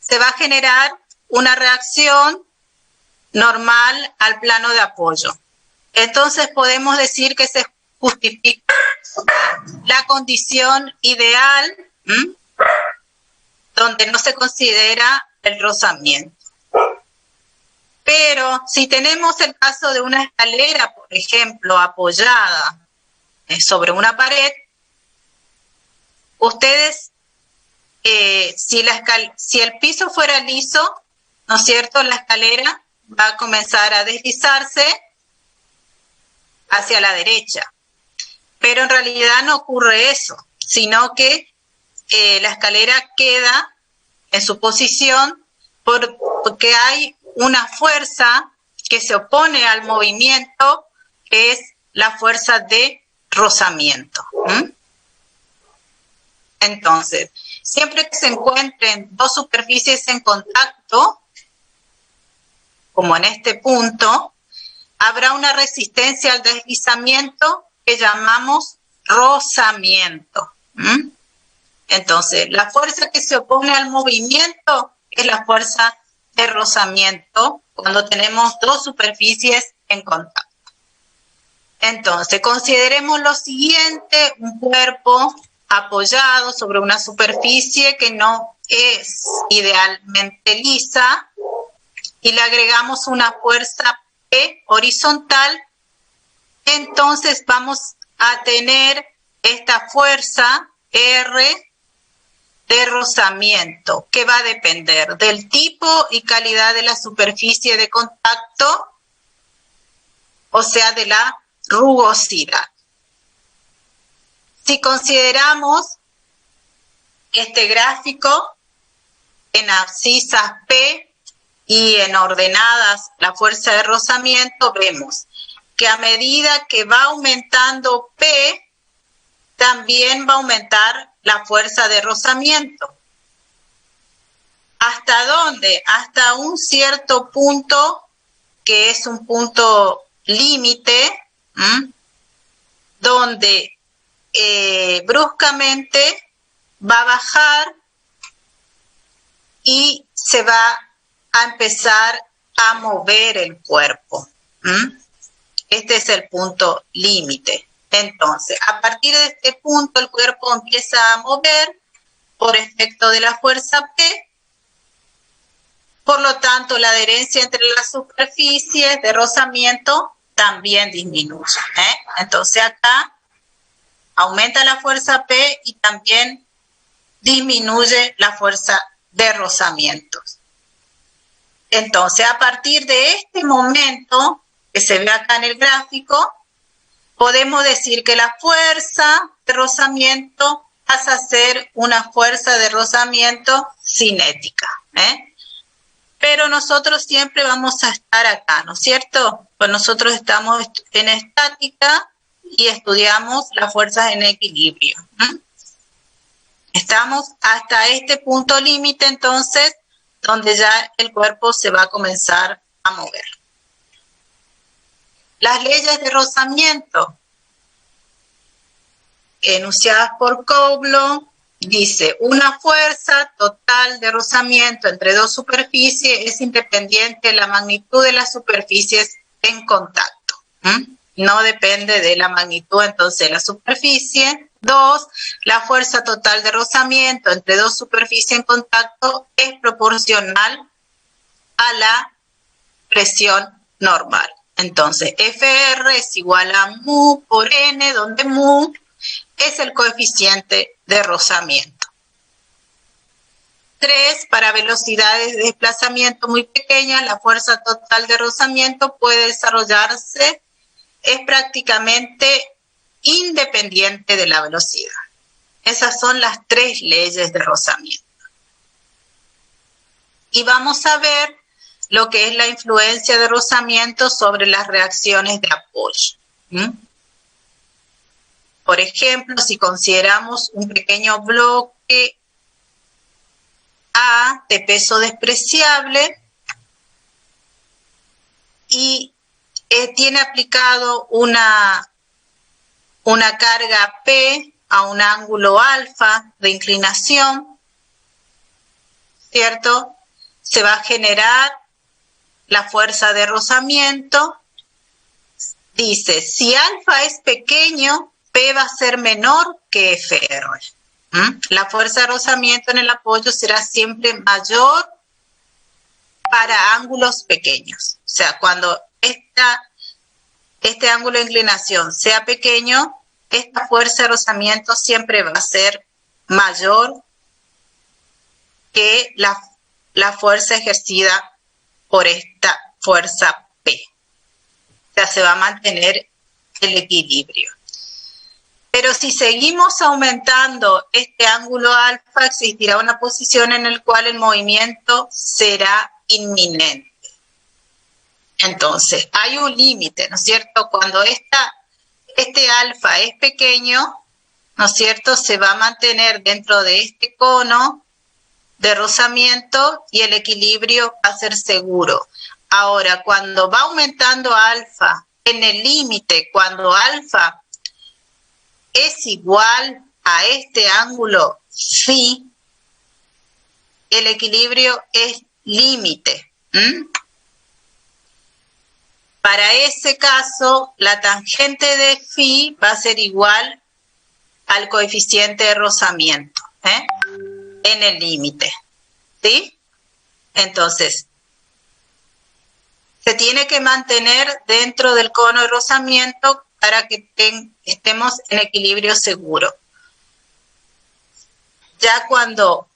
se va a generar una reacción normal al plano de apoyo. Entonces podemos decir que se justifica la condición ideal, donde no se considera el rozamiento. Pero si tenemos el caso de una escalera, por ejemplo, apoyada sobre una pared, ustedes, si el piso fuera liso, ¿no es cierto?, la escalera va a comenzar a deslizarse hacia la derecha. Pero en realidad no ocurre eso, sino que la escalera queda en su posición porque hay una fuerza que se opone al movimiento, que es la fuerza de rozamiento. Entonces, siempre que se encuentren dos superficies en contacto, como en este punto, habrá una resistencia al deslizamiento que llamamos rozamiento. Entonces, la fuerza que se opone al movimiento es la fuerza de rozamiento cuando tenemos dos superficies en contacto. Entonces, consideremos lo siguiente: un cuerpo apoyado sobre una superficie que no es idealmente lisa y le agregamos una fuerza P horizontal. Entonces vamos a tener esta fuerza R de rozamiento, que va a depender del tipo y calidad de la superficie de contacto, o sea, de la rugosidad. Si consideramos este gráfico en abscisas P y en ordenadas la fuerza de rozamiento, vemos que a medida que va aumentando P, también va a aumentar la fuerza de rozamiento. ¿Hasta dónde? Hasta un cierto punto, que es un punto límite, donde bruscamente va a bajar y se va a empezar a mover el cuerpo. Este es el punto límite. Entonces, a partir de este punto, el cuerpo empieza a mover por efecto de la fuerza P. Por lo tanto, la adherencia entre las superficies de rozamiento también disminuye. Entonces, acá aumenta la fuerza P y también disminuye la fuerza de rozamiento. Entonces, a partir de este momento, que se ve acá en el gráfico, podemos decir que la fuerza de rozamiento pasa a ser una fuerza de rozamiento cinética. Pero nosotros siempre vamos a estar acá, ¿no es cierto? Pues nosotros estamos en estática y estudiamos las fuerzas en equilibrio. Estamos hasta este punto límite, entonces, donde ya el cuerpo se va a comenzar a mover. Las leyes de rozamiento, enunciadas por Coulomb, dice: una fuerza total de rozamiento entre dos superficies es independiente de la magnitud de las superficies en contacto. No depende de la magnitud entonces de la superficie. 2. La fuerza total de rozamiento entre dos superficies en contacto es proporcional a la presión normal. Entonces, FR es igual a mu por N, donde mu es el coeficiente de rozamiento. 3. Para velocidades de desplazamiento muy pequeñas, la fuerza total de rozamiento puede desarrollarse, es prácticamente independiente de la velocidad. Esas son las 3 leyes de rozamiento. Y vamos a ver lo que es la influencia de rozamiento sobre las reacciones de apoyo. Por ejemplo, si consideramos un pequeño bloque A de peso despreciable y tiene aplicado una carga P a un ángulo alfa de inclinación, ¿cierto? Se va a generar la fuerza de rozamiento. Dice, si alfa es pequeño, P va a ser menor que FR. La fuerza de rozamiento en el apoyo será siempre mayor para ángulos pequeños. O sea, cuando este ángulo de inclinación sea pequeño, esta fuerza de rozamiento siempre va a ser mayor que la fuerza ejercida por esta fuerza P. O sea, se va a mantener el equilibrio. Pero si seguimos aumentando este ángulo alfa, existirá una posición en la cual el movimiento será inminente. Entonces, hay un límite, ¿no es cierto? Cuando este alfa es pequeño, ¿no es cierto?, se va a mantener dentro de este cono de rozamiento y el equilibrio va a ser seguro. Ahora, cuando va aumentando alfa, en el límite, cuando alfa es igual a este ángulo phi, el equilibrio es límite. Para ese caso, la tangente de phi va a ser igual al coeficiente de rozamiento, en el límite, ¿sí? Entonces, se tiene que mantener dentro del cono de rozamiento para que estemos en equilibrio seguro. Ya cuando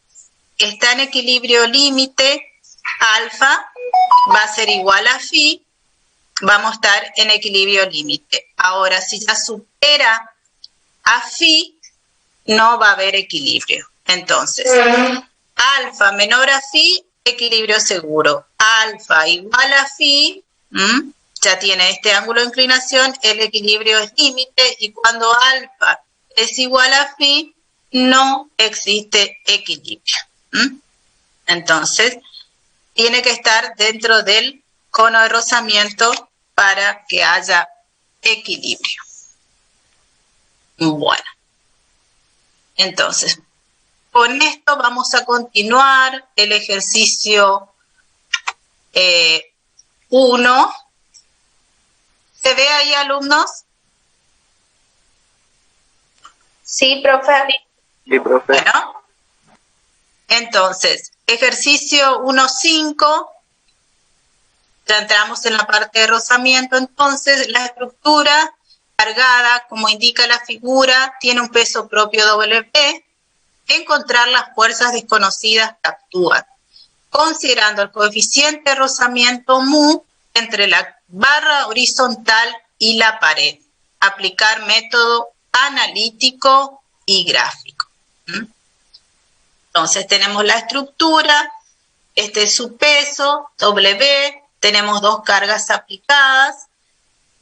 está en equilibrio límite, alfa va a ser igual a phi, vamos a estar en equilibrio límite. Ahora, si ya supera a phi, no va a haber equilibrio. Entonces, alfa menor a phi, equilibrio seguro. Alfa igual a phi, ya tiene este ángulo de inclinación, el equilibrio es límite, y cuando alfa es igual a phi, no existe equilibrio. Entonces, tiene que estar dentro del cono de rozamiento para que haya equilibrio. Bueno, entonces, con esto vamos a continuar el ejercicio 1. ¿Se ve ahí, alumnos? Sí, profe. Sí, profe. Bueno, entonces, ejercicio 1.5. Ya entramos en la parte de rozamiento. Entonces, la estructura cargada, como indica la figura, tiene un peso propio W. Encontrar las fuerzas desconocidas que actúan, considerando el coeficiente de rozamiento mu entre la barra horizontal y la pared. Aplicar método analítico y gráfico. Entonces tenemos la estructura, este es su peso, W, tenemos dos cargas aplicadas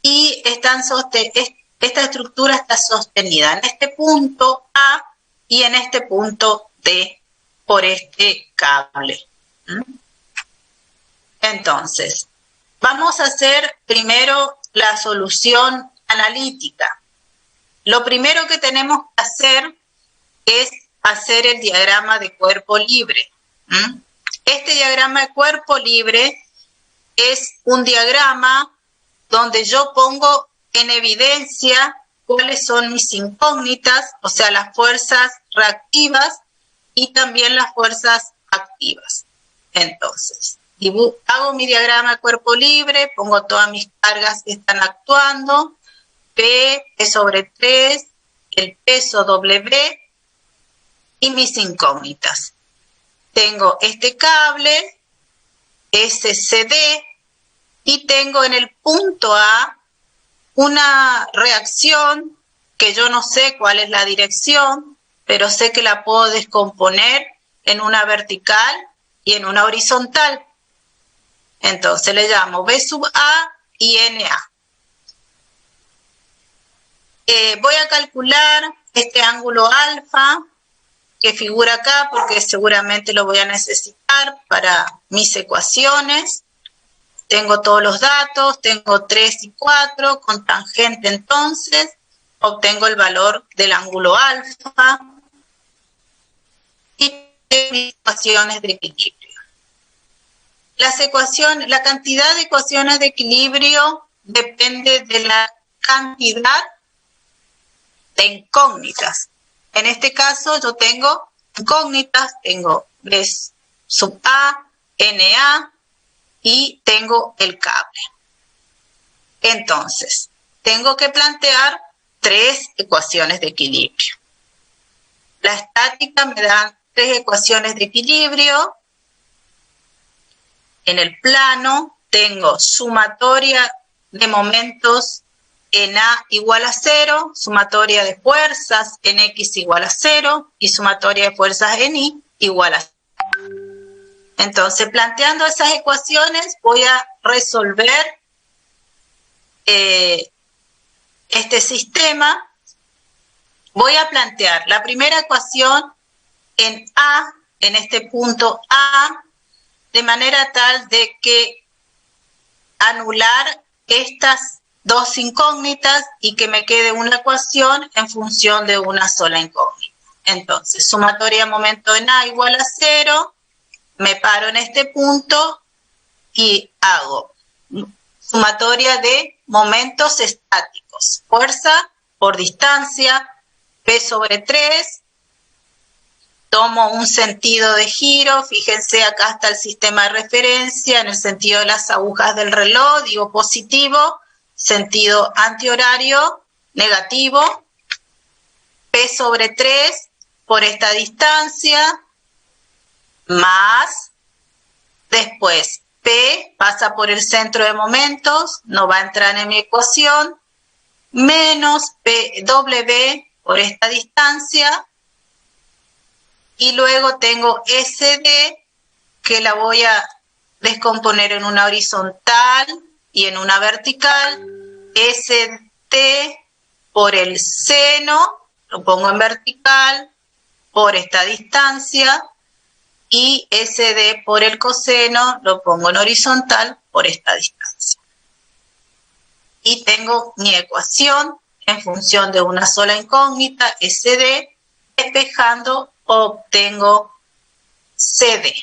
y esta estructura está sostenida en este punto A y en este punto D por este cable. Entonces, vamos a hacer primero la solución analítica. Lo primero que tenemos que hacer es hacer el diagrama de cuerpo libre. Este diagrama de cuerpo libre es un diagrama donde yo pongo en evidencia cuáles son mis incógnitas, o sea, las fuerzas reactivas y también las fuerzas activas. Entonces, hago mi diagrama de cuerpo libre, pongo todas mis cargas que están actuando, P sobre 3, el peso W y mis incógnitas. Tengo este cable, SCD, y tengo en el punto A una reacción que yo no sé cuál es la dirección, pero sé que la puedo descomponer en una vertical y en una horizontal. Entonces le llamo B sub A y NA. Voy a calcular este ángulo alfa que figura acá porque seguramente lo voy a necesitar para mis ecuaciones. Tengo todos los datos, tengo 3 y 4 con tangente, entonces obtengo el valor del ángulo alfa y de mis ecuaciones de equilibrio. La cantidad de ecuaciones de equilibrio depende de la cantidad de incógnitas. En este caso yo tengo incógnitas, tengo B sub A, NA y tengo el cable. Entonces, tengo que plantear 3 ecuaciones de equilibrio. La estática me da 3 ecuaciones de equilibrio. En el plano tengo sumatoria de momentos en A igual a 0, sumatoria de fuerzas en X igual a 0 y sumatoria de fuerzas en Y igual a 0. Entonces, planteando esas ecuaciones, voy a resolver este sistema. Voy a plantear la primera ecuación en A, en este punto A, de manera tal de que anular estas 2 incógnitas y que me quede una ecuación en función de una sola incógnita. Entonces, sumatoria de momento en A igual a 0, me paro en este punto y hago sumatoria de momentos estáticos. Fuerza por distancia, P sobre 3. Tomo un sentido de giro. Fíjense, acá está el sistema de referencia. En el sentido de las agujas del reloj, digo positivo. Sentido antihorario, negativo. P sobre 3 por esta distancia. Más. Después, P pasa por el centro de momentos, no va a entrar en mi ecuación, menos W por esta distancia, y luego tengo SD, que la voy a descomponer en una horizontal y en una vertical, ST por el seno, lo pongo en vertical, por esta distancia, y SD por el coseno lo pongo en horizontal por esta distancia. Y tengo mi ecuación en función de una sola incógnita, SD, despejando obtengo CD.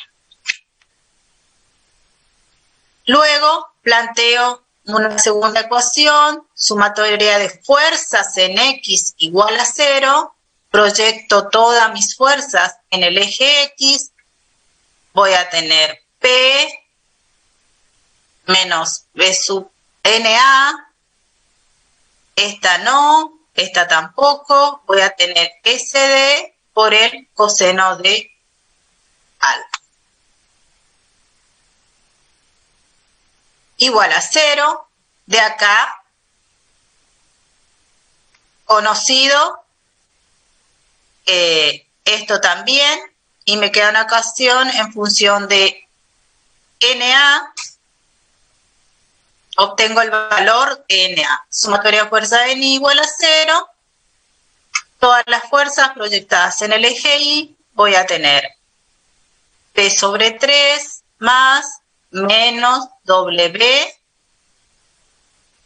Luego planteo una segunda ecuación, sumatoria de fuerzas en X igual a 0, proyecto todas mis fuerzas en el eje X, voy a tener P menos B sub NA, esta no, esta tampoco, voy a tener SD por el coseno de alfa. Igual a 0, de acá, conocido, esto también, y me queda una ecuación en función de NA, obtengo el valor de NA. Sumatoria de fuerza de N igual a 0, todas las fuerzas proyectadas en el eje Y, voy a tener P sobre 3 más menos W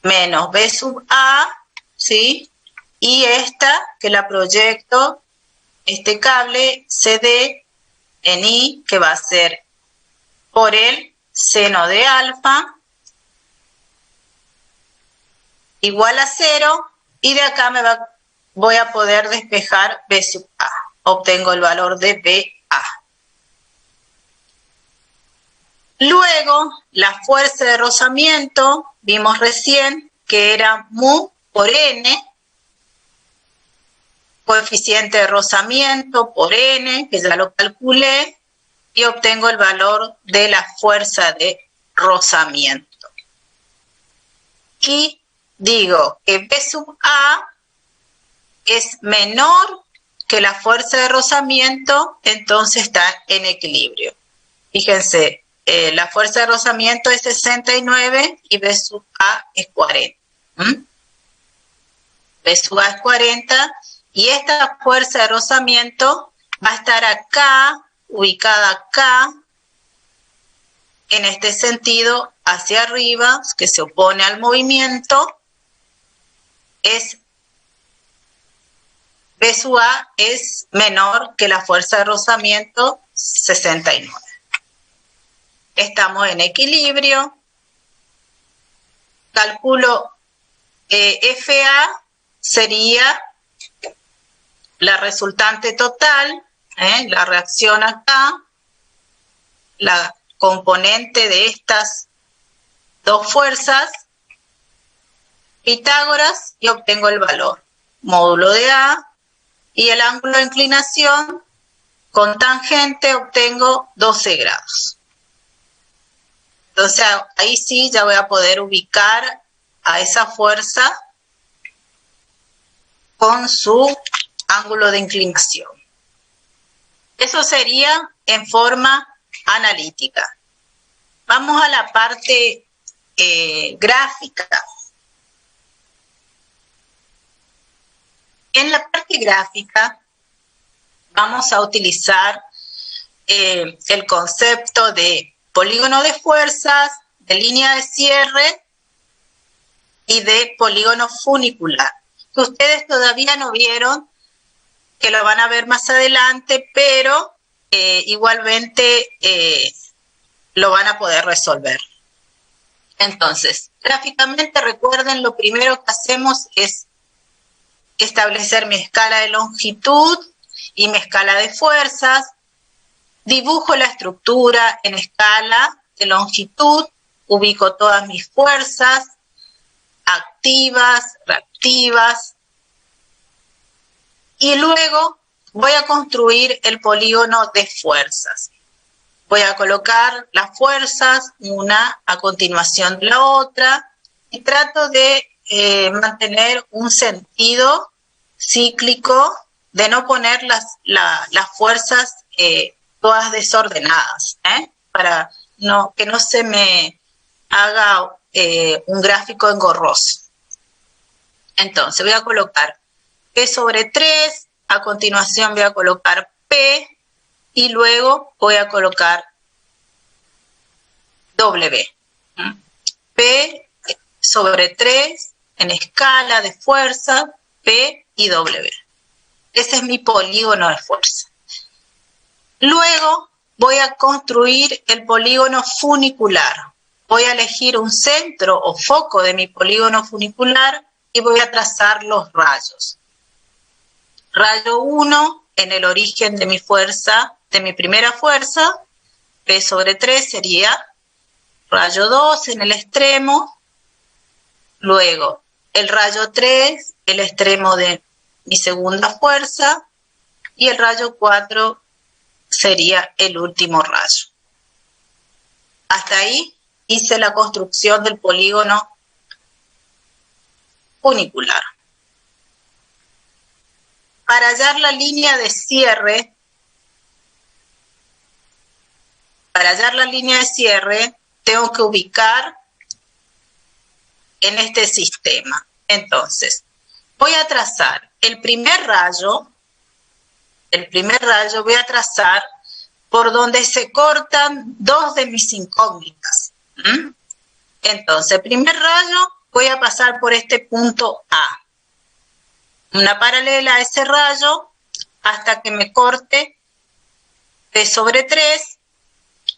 menos B sub A, ¿sí? Y esta, que la proyecto, este cable CD en I, que va a ser por el seno de alfa, igual a 0, y de acá voy a poder despejar B sub A. Obtengo el valor de BA. Luego, la fuerza de rozamiento, vimos recién que era mu por N, coeficiente de rozamiento por N, que ya lo calculé, y obtengo el valor de la fuerza de rozamiento. Y digo que B sub A es menor que la fuerza de rozamiento, entonces está en equilibrio. Fíjense, la fuerza de rozamiento es 69 y B sub A es 40. B sub A es 40 y esta fuerza de rozamiento va a estar acá, ubicada acá, en este sentido, hacia arriba, que se opone al movimiento. B sub A es menor que la fuerza de rozamiento 69. Estamos en equilibrio. Calculo FA sería la resultante total, la reacción acá, la componente de estas dos fuerzas, Pitágoras, y obtengo el valor. Módulo de A y el ángulo de inclinación con tangente obtengo 12 grados. Entonces ahí sí ya voy a poder ubicar a esa fuerza con su ángulo de inclinación. Eso sería en forma analítica. Vamos a la parte gráfica. En la parte gráfica vamos a utilizar el concepto de polígono de fuerzas, de línea de cierre y de polígono funicular, que ustedes todavía no vieron, que lo van a ver más adelante, pero igualmente lo van a poder resolver. Entonces, gráficamente recuerden, lo primero que hacemos es establecer mi escala de longitud y mi escala de fuerzas. Dibujo la estructura en escala de longitud, ubico todas mis fuerzas, activas, reactivas, y luego voy a construir el polígono de fuerzas. Voy a colocar las fuerzas una a continuación de la otra y trato de mantener un sentido cíclico, de no poner las fuerzas todas desordenadas, para que no se me haga un gráfico engorroso. Entonces voy a colocar P sobre 3, a continuación voy a colocar P y luego voy a colocar W. P sobre 3 en escala de fuerza, P y W. Ese es mi polígono de fuerza. Luego voy a construir el polígono funicular. Voy a elegir un centro o foco de mi polígono funicular y voy a trazar los rayos. Rayo 1 en el origen de mi fuerza, de mi primera fuerza, P sobre 3 sería rayo 2 en el extremo, luego el rayo 3, el extremo de mi segunda fuerza, y el rayo 4 sería el último rayo. Hasta ahí hice la construcción del polígono funicular. Para hallar la línea de cierre, tengo que ubicar en este sistema. Entonces, voy a trazar el primer rayo voy a trazar por donde se cortan dos de mis incógnitas. Entonces, el primer rayo voy a pasar por este punto A. Una paralela a ese rayo hasta que me corte P sobre 3.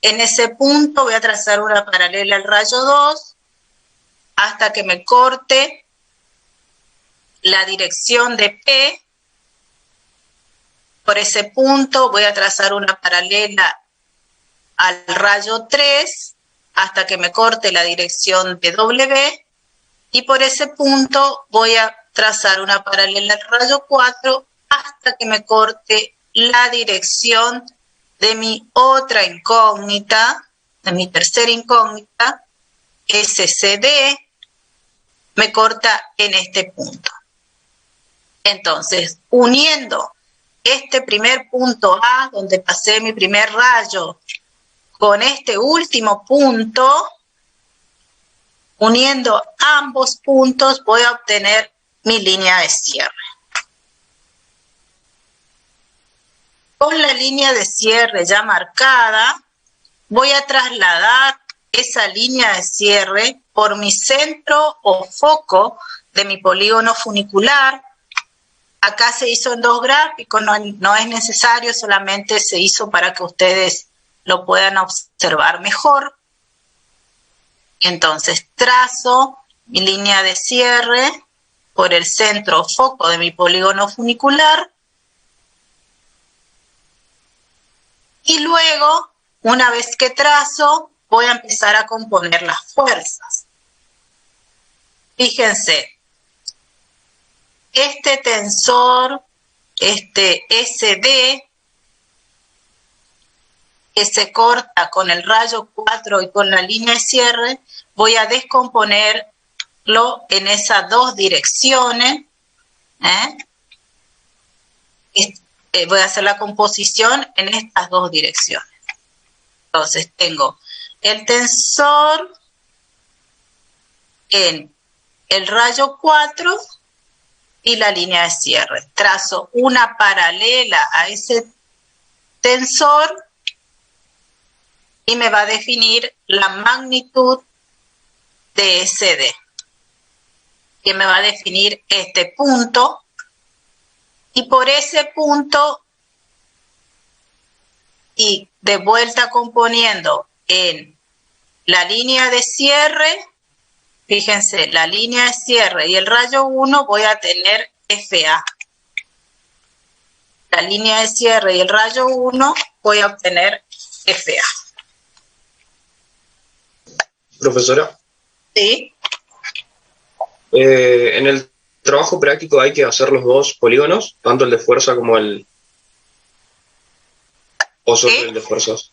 En ese punto voy a trazar una paralela al rayo 2 hasta que me corte la dirección de P. Por ese punto voy a trazar una paralela al rayo 3 hasta que me corte la dirección de W. Y por ese punto voy a trazar una paralela al rayo 4 hasta que me corte la dirección de mi otra incógnita, de mi tercera incógnita, SCD, me corta en este punto. Entonces, uniendo este primer punto A, donde pasé mi primer rayo, con este último punto, uniendo ambos puntos, voy a obtener mi línea de cierre. Con la línea de cierre ya marcada, voy a trasladar esa línea de cierre por mi centro o foco de mi polígono funicular. Acá se hizo en 2 gráficos, no es necesario, solamente se hizo para que ustedes lo puedan observar mejor. Entonces trazo mi línea de cierre por el centro o foco de mi polígono funicular. Y luego, una vez que trazo, voy a empezar a componer las fuerzas. Fíjense, este tensor, este SD, que se corta con el rayo 4 y con la línea de cierre, voy a descomponerlo en esas 2 direcciones. Voy a hacer la composición en estas 2 direcciones. Entonces tengo el tensor en el rayo 4 y la línea de cierre. Trazo una paralela a ese tensor y me va a definir la magnitud de SD, que me va a definir este punto, y por ese punto, y de vuelta componiendo en la línea de cierre, fíjense, la línea de cierre y el rayo 1 voy a tener FA. La línea de cierre y el rayo 1 voy a obtener FA. Profesora. Sí. En el trabajo práctico hay que hacer los 2 polígonos, tanto el de fuerza como el... ¿O solo el de fuerzas?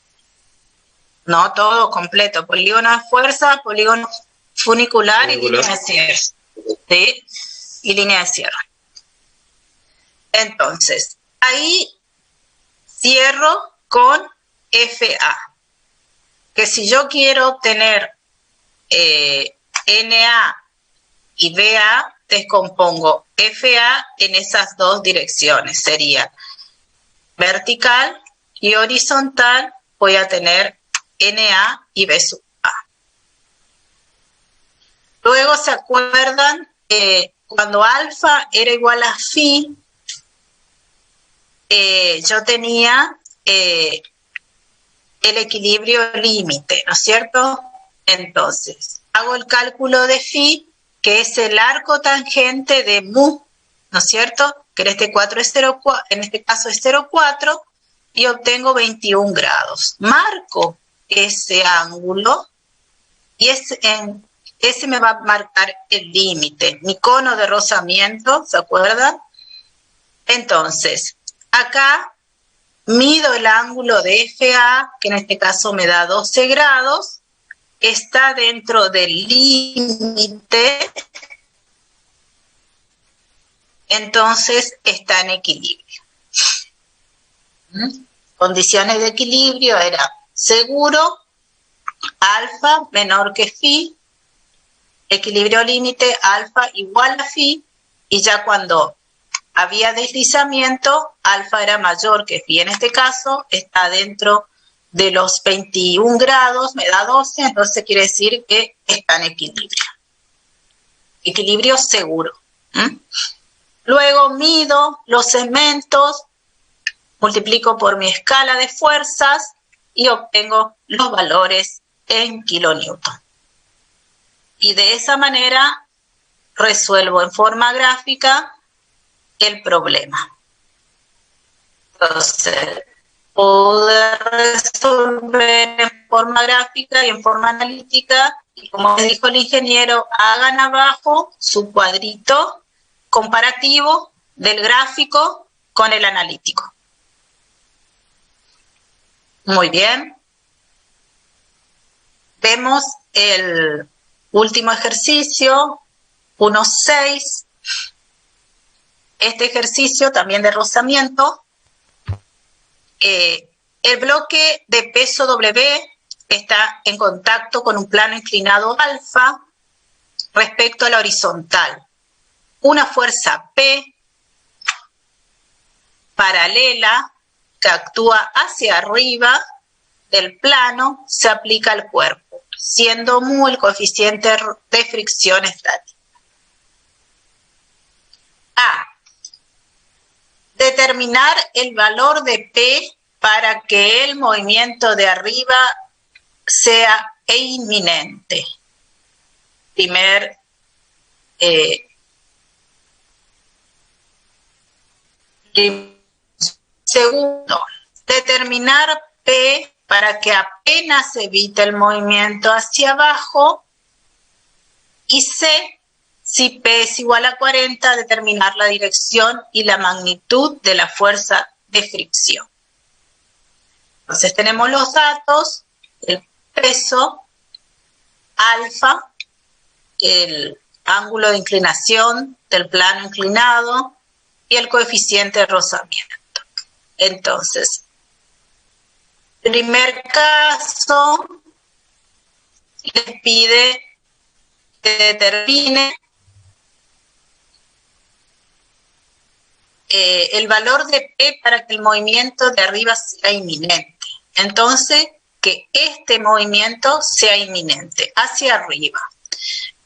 No, todo completo. Polígono de fuerza, polígono funicular y línea de cierre. ¿Sí? Y línea de cierre. Entonces, ahí cierro con FA. Que si yo quiero tener NA y BA, descompongo FA en esas 2 direcciones. Sería vertical y horizontal, voy a tener NA y B sub A. Luego, ¿se acuerdan? Cuando alfa era igual a phi, yo tenía el equilibrio límite, ¿no es cierto? Entonces, hago el cálculo de phi, que es el arco tangente de mu, ¿no es cierto? Que en este caso es 0,4, y obtengo 21 grados. Marco ese ángulo y ese me va a marcar el límite, mi cono de rozamiento, ¿se acuerdan? Entonces, acá mido el ángulo de FA, que en este caso me da 12 grados, está dentro del límite, entonces está en equilibrio. Condiciones de equilibrio era seguro, alfa menor que phi, equilibrio límite, alfa igual a phi, y ya cuando había deslizamiento, alfa era mayor que phi. En este caso está dentro de los 21 grados, me da 12, entonces quiere decir que está en equilibrio. Equilibrio seguro. Luego mido los segmentos, multiplico por mi escala de fuerzas y obtengo los valores en kilonewton. Y de esa manera resuelvo en forma gráfica el problema. Entonces, poder resolver en forma gráfica y en forma analítica, y como les dijo el ingeniero, hagan abajo su cuadrito comparativo del gráfico con el analítico. Muy bien. Vemos el último ejercicio, 1.6. Este ejercicio también de rozamiento. El bloque de peso W está en contacto con un plano inclinado alfa respecto a la horizontal. Una fuerza P paralela que actúa hacia arriba del plano se aplica al cuerpo, siendo mu el coeficiente de fricción estática. A. Determinar el valor de P para que el movimiento de arriba sea inminente. Segundo, determinar P para que apenas evite el movimiento hacia abajo. Y C, si P es igual a 40, determinar la dirección y la magnitud de la fuerza de fricción. Entonces tenemos los datos, el peso, alfa, el ángulo de inclinación del plano inclinado y el coeficiente de rozamiento. Entonces, primer caso, les pide que determine el valor de P para que el movimiento de arriba sea inminente. Entonces, que este movimiento sea inminente, hacia arriba.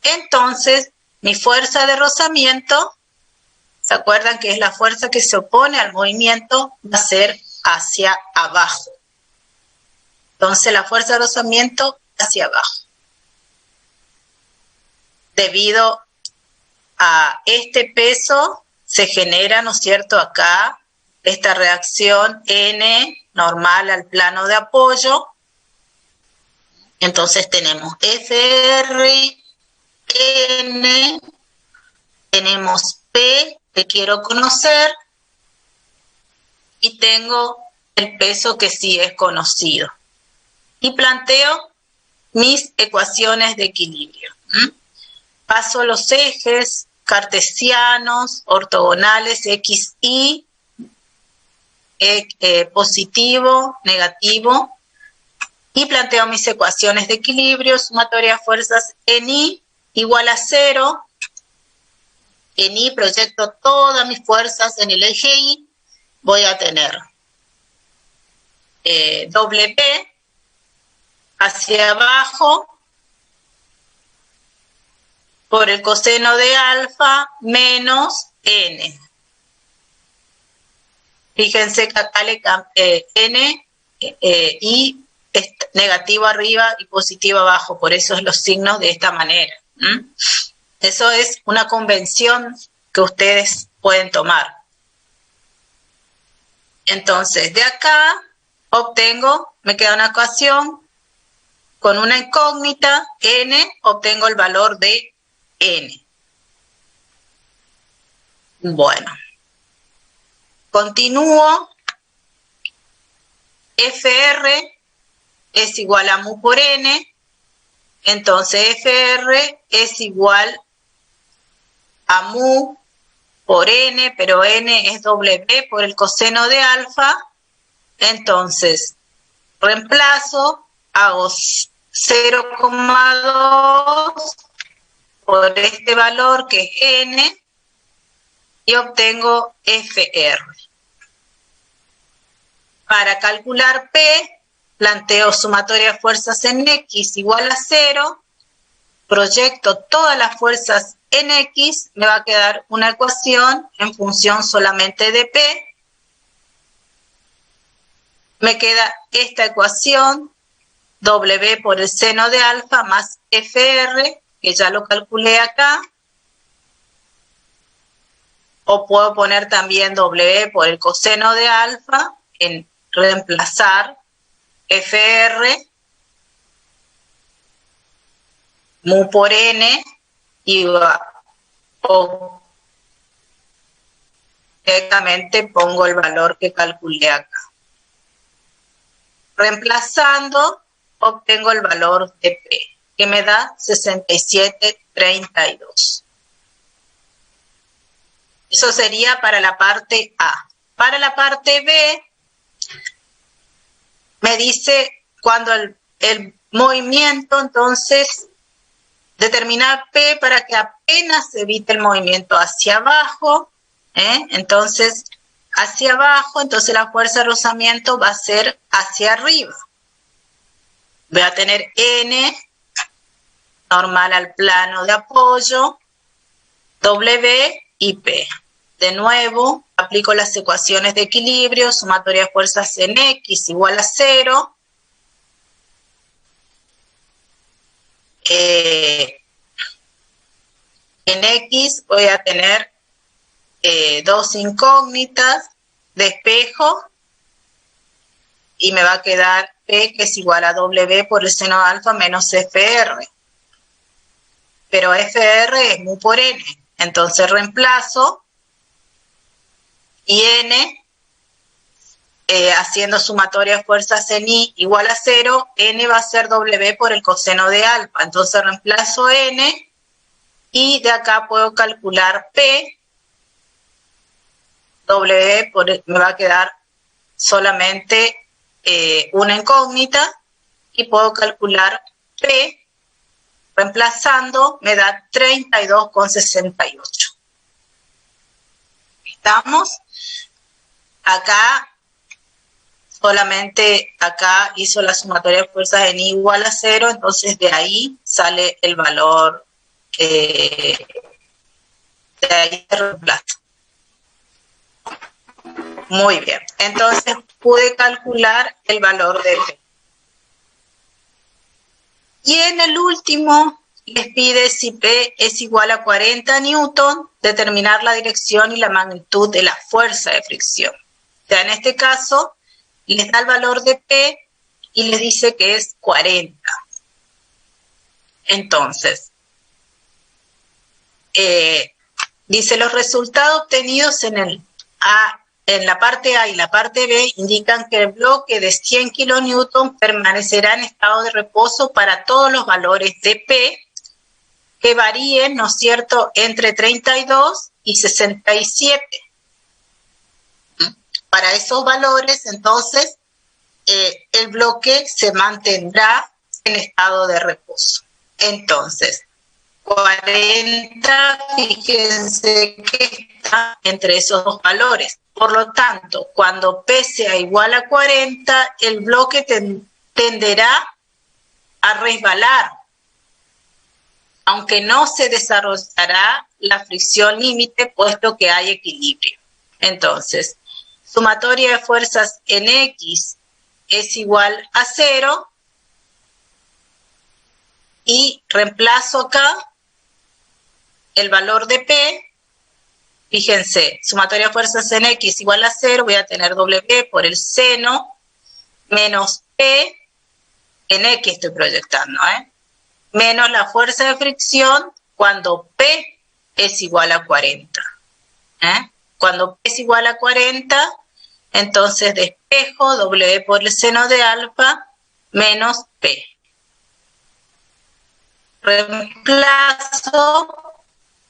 Entonces, mi fuerza de rozamiento, ¿se acuerdan que es la fuerza que se opone al movimiento? Va a ser hacia abajo. Entonces, la fuerza de rozamiento hacia abajo. Debido a este peso, se genera, ¿no es cierto?, acá, esta reacción N normal al plano de apoyo. Entonces tenemos FR, N, tenemos P, que quiero conocer, y tengo el peso que sí es conocido. Y planteo mis ecuaciones de equilibrio. Paso los ejes cartesianos, ortogonales, X, Y, positivo, negativo, y planteo mis ecuaciones de equilibrio, sumatoria de fuerzas en I igual a 0. En I proyecto todas mis fuerzas en el eje Y, voy a tener doble P hacia abajo por el coseno de alfa menos N. Fíjense que acá le N y negativo arriba y positivo abajo, por eso es los signos de esta manera. Eso es una convención que ustedes pueden tomar. Entonces, de acá obtengo, me queda una ecuación con una incógnita, N, obtengo el valor de N. Bueno. Continúo. FR es igual a mu por N. Entonces, FR es igual a mu por N, pero N es W por el coseno de alfa. Entonces, reemplazo, hago 0,2 por este valor que es N y obtengo FR. Para calcular P, planteo sumatoria de fuerzas en X igual a 0, proyecto todas las fuerzas en X, me va a quedar una ecuación en función solamente de P. Me queda esta ecuación, W por el seno de alfa más FR, que ya lo calculé acá. O puedo poner también W por el coseno de alfa, en reemplazar FR, mu por N, y directamente pongo el valor que calculé acá. Reemplazando, obtengo el valor de P, que me da 67,32. Eso sería para la parte A. Para la parte B, me dice cuando el movimiento, entonces, determinar P para que apenas evite el movimiento hacia abajo. Entonces, hacia abajo, entonces la fuerza de rozamiento va a ser hacia arriba. Voy a tener N, normal al plano de apoyo, W y P. De nuevo, aplico las ecuaciones de equilibrio, sumatoria de fuerzas en X igual a 0. En X voy a tener dos incógnitas de espejo y me va a quedar P, que es igual a W por el seno de alfa menos FR. Pero FR es mu por N, entonces reemplazo y N, haciendo sumatoria de fuerzas en I igual a 0, N va a ser W por el coseno de alfa, entonces reemplazo N y de acá puedo calcular P, W me va a quedar solamente una incógnita y puedo calcular P, reemplazando me da 32,68. ¿Estamos? Acá, solamente acá hizo la sumatoria de fuerzas en I igual a 0, entonces de ahí sale el valor de ahí de reemplazo. Muy bien, entonces pude calcular el valor de P. Y en el último les pide si P es igual a 40 newton, determinar la dirección y la magnitud de la fuerza de fricción. O sea, en este caso les da el valor de P y les dice que es 40. Entonces, dice los resultados obtenidos en la parte A y la parte B indican que el bloque de 100 kilonewton permanecerá en estado de reposo para todos los valores de P que varíen, ¿no es cierto?, entre 32 y 67. Para esos valores, entonces, el bloque se mantendrá en estado de reposo. Entonces, 40, fíjense que está entre esos dos valores. Por lo tanto, cuando P sea igual a 40, el bloque tenderá a resbalar, aunque no se desarrollará la fricción límite, puesto que hay equilibrio. Entonces, sumatoria de fuerzas en X es igual a 0, y reemplazo acá el valor de P. Fíjense, sumatoria de fuerzas en X igual a 0, voy a tener W por el seno menos P, en X estoy proyectando, menos la fuerza de fricción cuando P es igual a 40. Cuando P es igual a 40, entonces despejo W por el seno de alfa menos P. Reemplazo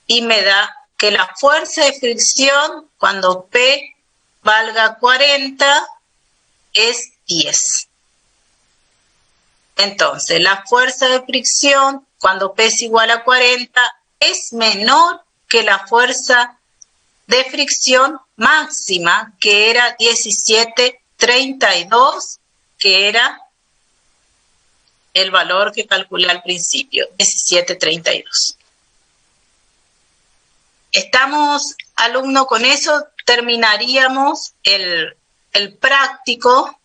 y me da que la fuerza de fricción cuando P valga 40 es 10. Entonces, la fuerza de fricción cuando P es igual a 40 es menor que la fuerza de fricción máxima, que era 17,32, que era el valor que calculé al principio, 17,32. ¿Estamos, alumno? Con eso terminaríamos el práctico.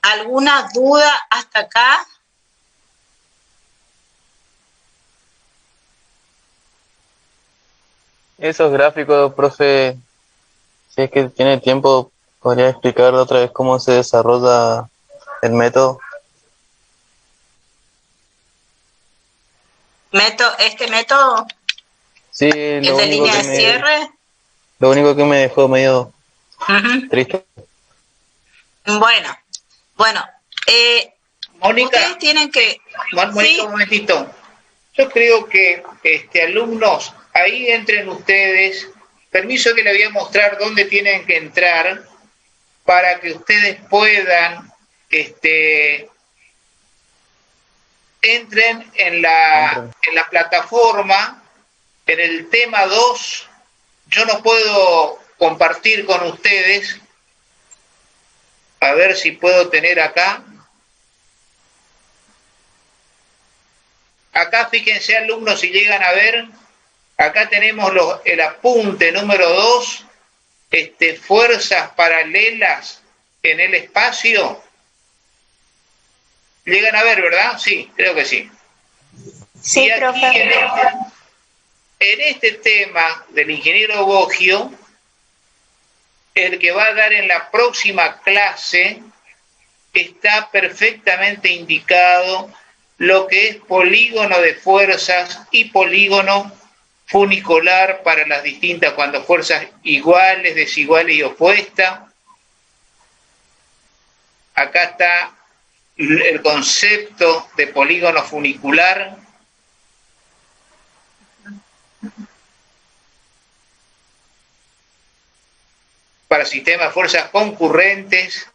¿Alguna duda hasta acá? Esos gráficos, profe, si es que tiene tiempo, ¿podría explicar otra vez cómo se desarrolla el método? ¿Este método? Sí, ¿El de línea de cierre? Lo único que me dejó medio triste. Bueno, Mónica, ustedes tienen que... Mónica, ¿sí? un momentito. Yo creo que, alumnos, ahí entren ustedes. Permiso que les voy a mostrar dónde tienen que entrar para que ustedes puedan, entren en la plataforma, en el tema 2. Yo no puedo compartir con ustedes. A ver si puedo tener acá. Acá fíjense, alumnos, si llegan a ver, Acá tenemos el apunte número 2, fuerzas paralelas en el espacio. Llegan a ver, ¿verdad? Sí, creo que sí. Sí, y aquí, profe. en este tema del ingeniero Boggio, el que va a dar en la próxima clase, está perfectamente indicado lo que es polígono de fuerzas y polígono funicular para las distintas, cuando fuerzas iguales, desiguales y opuestas. Acá está el concepto de polígono funicular. Para sistemas de fuerzas concurrentes.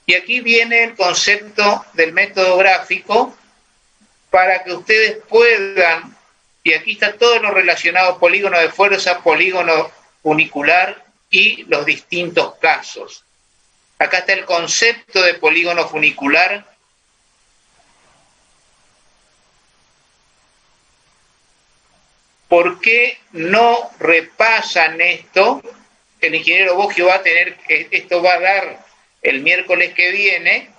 Y aquí viene el concepto del método gráfico para que ustedes puedan, y aquí está todo lo relacionado, polígono de fuerza, polígono funicular y los distintos casos. Acá está el concepto de polígono funicular. ¿Por qué no repasan esto? El ingeniero Boggio va a tener, esto va a dar el miércoles que viene,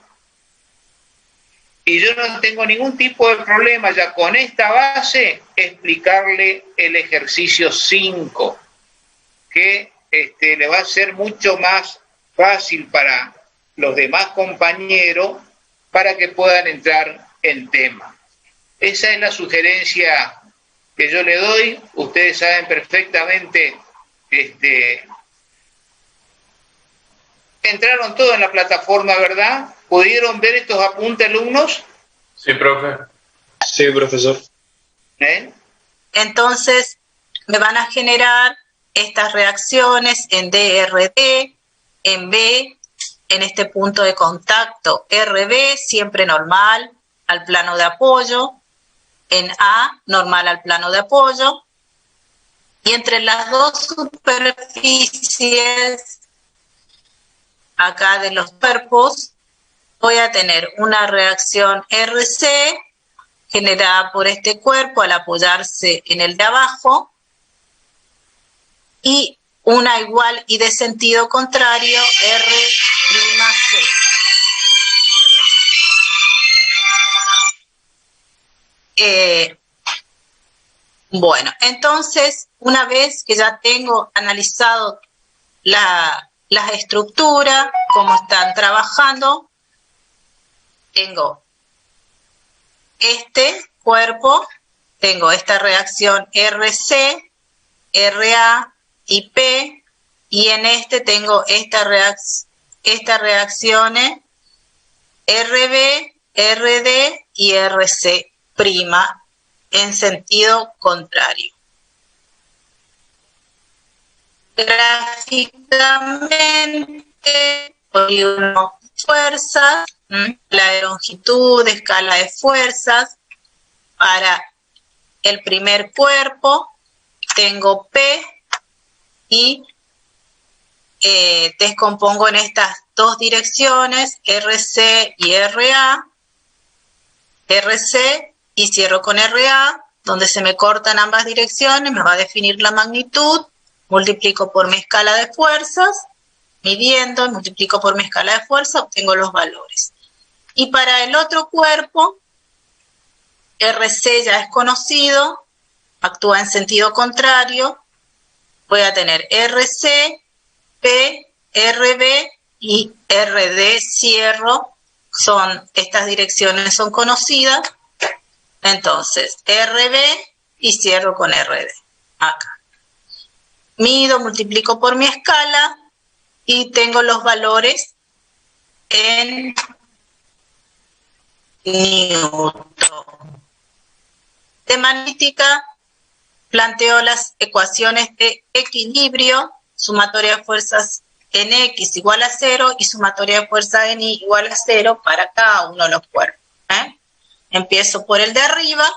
y yo no tengo ningún tipo de problema ya con esta base explicarle el ejercicio 5, que le va a ser mucho más fácil para los demás compañeros para que puedan entrar en tema. Esa es la sugerencia que yo le doy. Ustedes saben perfectamente, entraron todos en la plataforma, ¿verdad? ¿Pudieron ver estos apuntes, alumnos? Sí, profe. Sí, profesor. Entonces, me van a generar estas reacciones en DRD, en B, en este punto de contacto RB, siempre normal al plano de apoyo, en A, normal al plano de apoyo, y entre las dos superficies acá de los cuerpos voy a tener una reacción RC generada por este cuerpo al apoyarse en el de abajo y una igual y de sentido contrario R'C. Bueno, entonces, una vez que ya tengo analizado las estructuras, cómo están trabajando, tengo este cuerpo, tengo esta reacción RC, RA y P, y en este tengo estas reacciones RB, RD y RC' en sentido contrario. Gráficamente, polígono de fuerzas, la de longitud, escala de fuerzas. Para el primer cuerpo tengo P y descompongo en estas dos direcciones, RC y RA, RC y cierro con RA, donde se me cortan ambas direcciones, me va a definir la magnitud, multiplico por mi escala de fuerzas, midiendo, multiplico por mi escala de fuerza, obtengo los valores. Y para el otro cuerpo, RC ya es conocido, actúa en sentido contrario, voy a tener RC, P, RB y RD, cierro, estas direcciones son conocidas, entonces RB y cierro con RD, acá. Mido, multiplico por mi escala y tengo los valores en Newton. De magnética planteo las ecuaciones de equilibrio, sumatoria de fuerzas en X igual a 0 y sumatoria de fuerzas en Y igual a 0 para cada uno de los cuerpos. Empiezo por el de arriba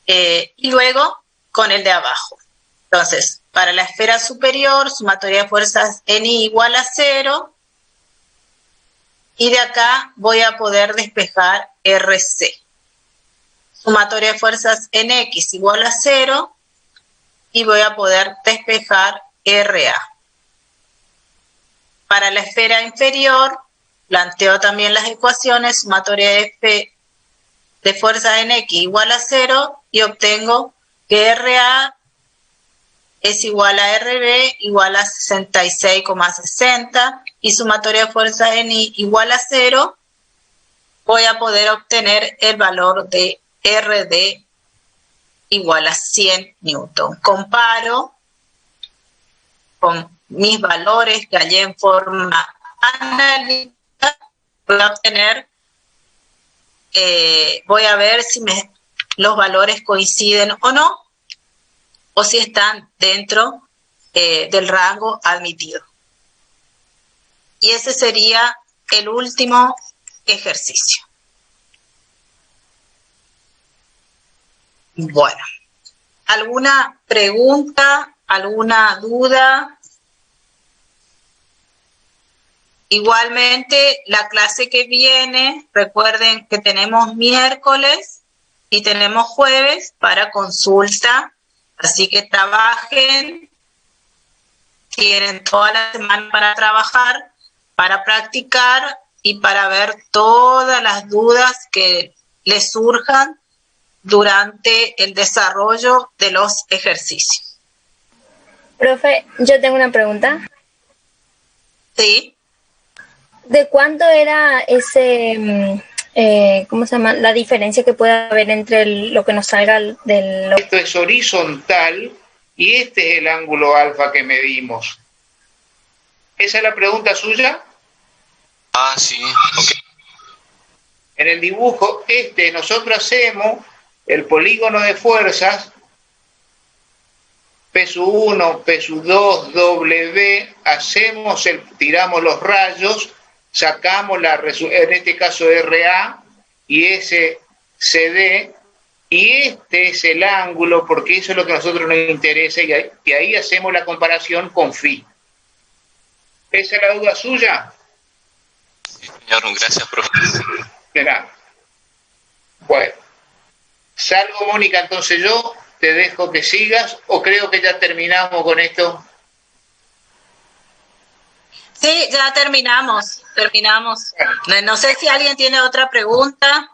y luego con el de abajo. Entonces, para la esfera superior, sumatoria de fuerzas en Y igual a 0 y de acá voy a poder despejar RC. sumatoria de fuerzas en X igual a 0 y voy a poder despejar RA. Para la esfera inferior, planteo también las ecuaciones, sumatoria de fuerzas en X igual a 0 y obtengo que RA es igual a RB igual a 66,60 y sumatoria de fuerzas en Y igual a 0, voy a poder obtener el valor de RD igual a 100 newton. Comparo con mis valores que hallé en forma analítica, voy a obtener, voy a ver si los valores coinciden o no, o si están dentro del rango admitido. Y ese sería el último ejercicio. Bueno, ¿alguna pregunta, alguna duda? Igualmente, la clase que viene, recuerden que tenemos miércoles y tenemos jueves para consulta, así que trabajen, tienen toda la semana para trabajar, para practicar y para ver todas las dudas que les surjan durante el desarrollo de los ejercicios. Profe, yo tengo una pregunta. Sí. ¿De cuánto era ese, cómo se llama, la diferencia que puede haber entre lo que nos salga del... Esto es horizontal y este es el ángulo alfa que medimos. ¿Esa es la pregunta suya? Ah, sí, ok. En el dibujo nosotros hacemos el polígono de fuerzas, P1, P2, W, tiramos los rayos, sacamos en este caso RA y ese CD, y este es el ángulo, porque eso es lo que a nosotros nos interesa, y ahí hacemos la comparación con phi. ¿Esa es la duda suya? Sí, señor, gracias, profe. De nada. Bueno, salgo, Mónica, entonces yo te dejo que sigas, o creo que ya terminamos con esto. Sí, ya terminamos. No sé si alguien tiene otra pregunta.